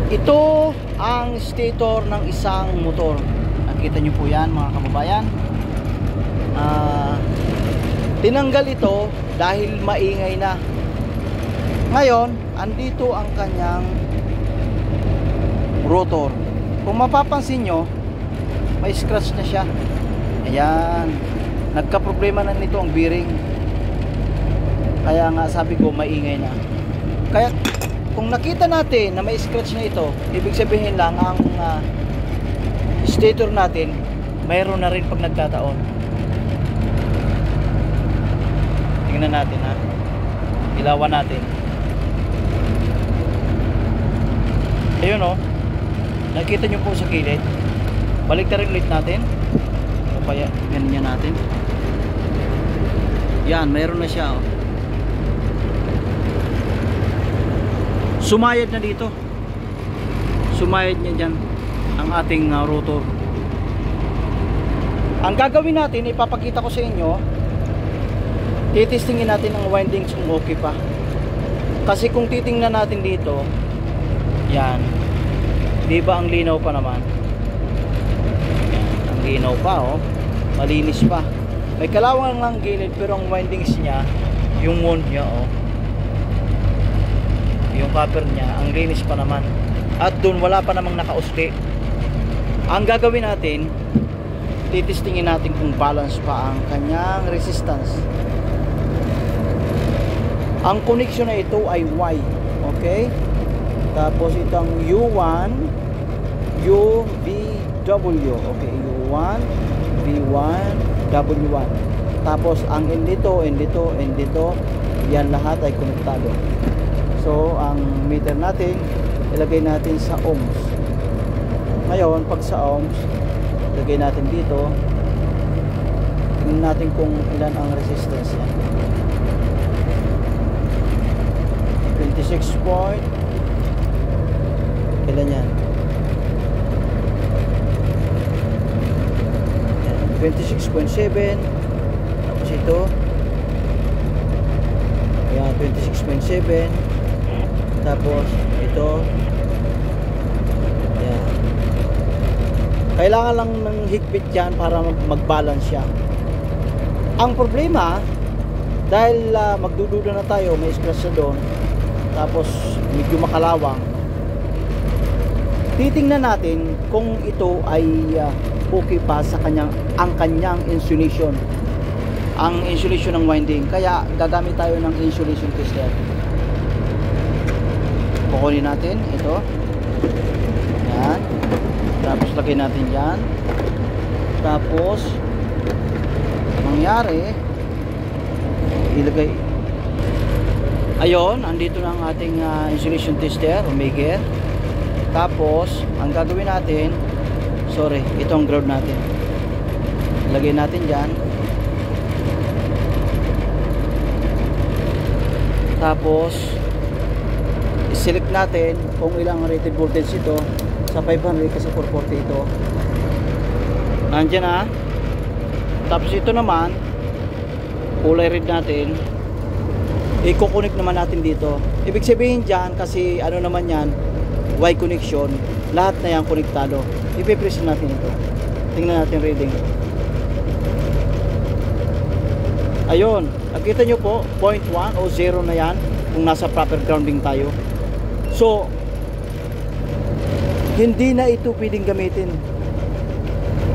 Ito ang stator ng isang motor. Nakita nyo po yan mga kababayan. Tinanggal ito dahil maingay na. Ngayon, andito ang kanyang rotor. Kung mapapansin nyo, may scratch na siya. Ayan, nagka-problema na nito ang bearing. Kaya nga sabi ko maingay na. Kaya kung nakita natin na may scratch na ito, ibig sabihin lang ang stator natin mayroon na rin pag nagkataon. Tingnan natin ha. Ilawan natin. Ayun o. Nakita nyo po sa kilid. Balik na rin ulit natin. O kaya ganyan natin. Yan, mayroon na siya o. Sumayad na dito. Sumayad niya dyan ang ating rotor. Ang gagawin natin, ipapakita ko sa inyo. Titestingin natin ang windings kung okay pa. Kasi kung titingnan natin dito, yan, di ba ang linaw pa naman? Yan, ang linaw pa oh. Malinis pa. May kalawang lang gilid pero ang windings niya, yung wound niya oh, yung copper niya, ang linis pa naman. At dun wala pa namang nakausli. Ang gagawin natin, titestingin natin kung balance pa ang kanyang resistance. Ang connection na ito ay Y. Okay? Tapos itong U1 UVW. Okay, U1 V1 W1. Tapos ang end dito, yan lahat ay konektado. So ang meter natin ilagay natin sa ohms. Ngayon pag sa ohms ilagay natin dito, tingnan natin kung ilan ang resistance niya. 26 point ilan yan? 26.7. Tapos ito ayan, 26.7. Tapos ito ayan. Kailangan lang ng higpit yan para mag-balance siya. Ang problema dahil magdududa na tayo, may scratch na doon, tapos medyo makalawang, titingnan natin kung ito ay okay pa sa ang kanyang insulation, ang insulation ng winding. Kaya gagamit tayo ng insulation tester. Kukunin natin ito, yan, tapos lagay natin yan, tapos mangyari ilagay. Ayun, andito na ang ating insulation tester o meter. Tapos ang gagawin natin, sorry, ito ang ground natin, lagay natin dyan. Tapos select natin kung ilang rated voltage ito. Sa 500 kasi 440 ito, nandiyan na. Tapos ito naman kulay red natin, i-connect naman natin dito. Ibig sabihin dyan, kasi ano naman yan, Y connection, lahat na yan konektado. I-press natin ito, tingnan natin reading. Ayun, nakita nyo po 0.1 o 0 na yan kung nasa proper grounding tayo. So hindi na ito pwedeng gamitin,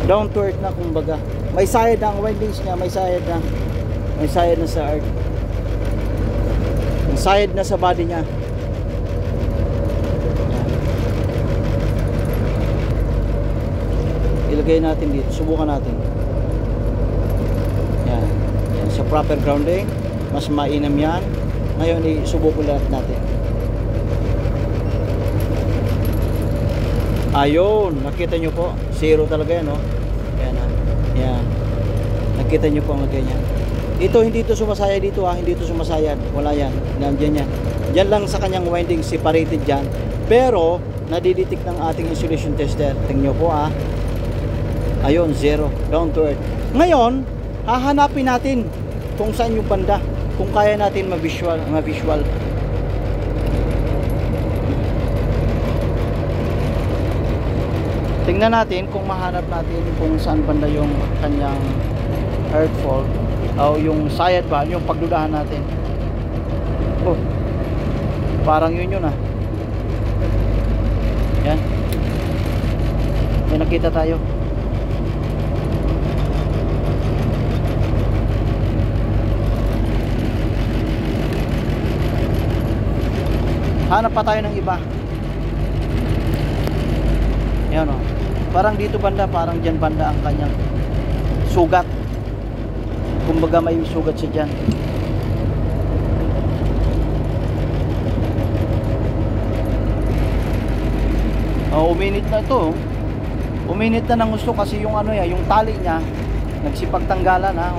down to earth na kumbaga. May sayad na ang windings niya, may sayad na sa earth, may sayad na sa body niya. Ilagay natin dito, subukan natin. Yan, yan sa proper grounding, mas mainam yan. Ngayon isubukan lahat natin. Ayun, nakita nyo po, zero talaga yan, no? Yan, yan. Nakita nyo po ang ganyan. Ito, hindi ito sumasaya dito, hindi ito sumasayad. Wala yan, nandiyan yan. Yan lang sa kanyang winding, separated dyan. Pero, nadidetect ng ating insulation tester. Tingnan nyo po, ayun, zero, down to earth. Ngayon, hahanapin natin kung saan yung banda, kung kaya natin ma-visual. tingnan natin kung mahanap natin kung saan banda yung kanyang earth fault o yung side valve, yung pagdudahan natin. Oh, parang yun ah. Yan, may nakita tayo. Hanap pa tayo ng iba. Yan o. Parang dito banda, parang dyan banda ang kanyang sugat. Kumbaga may sugat siya dyan. Uminit na ito. Uminit na ng gusto kasi yung ano ya, yung tali niya nagsipagtanggalan ha.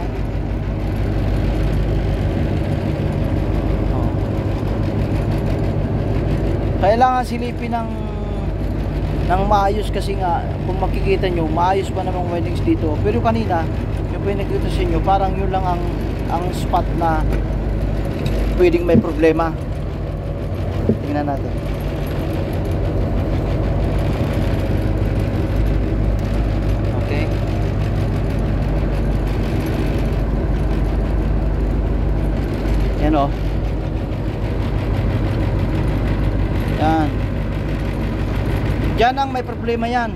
Kailangan silipin ng maayos kasi nga kung makikita nyo maayos pa namang weddings dito, pero kanina yung pinakita sa inyo parang yun lang ang spot na pwedeng may problema. Tingnan natin. Okay, yan o. Yan. Diyan ang may problema yan.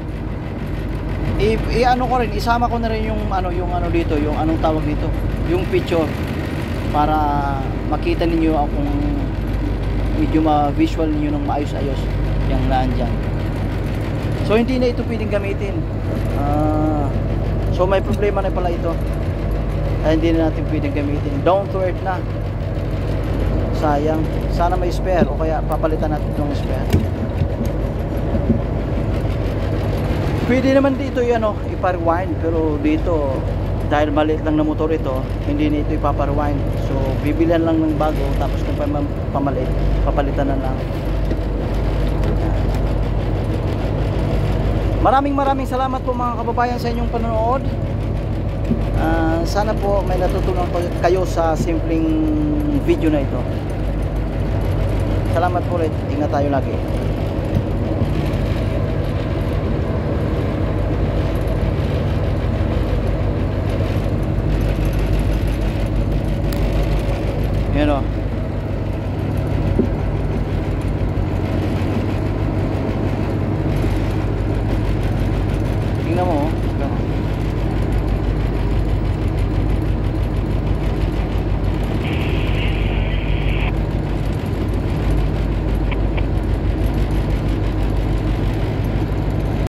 I-ano ko rin, isama ko na rin yung ano dito, yung anong tawag dito, yung picture para makita ninyo kung medyo ma-visual niyo ng maayos-ayos yung naandyan. So hindi na ito pwedeng gamitin. So may problema na pala ito. Hindi na natin pwedeng gamitin. Down to earth na. Sayang. Sana may spare o kaya papalitan natin itong spare. Pwede naman dito ipa-rewind, pero dito dahil maliit lang na motor ito, hindi na ito ipapa-rewind. So bibilihan lang ng bago, tapos kung pamalit, papalitan na lang. Maraming salamat po mga kababayan sa inyong panonood. Sana po may natutunan kayo sa simpleng video na ito. Salamat po ulit. Ingat tayo lagi. Yan o.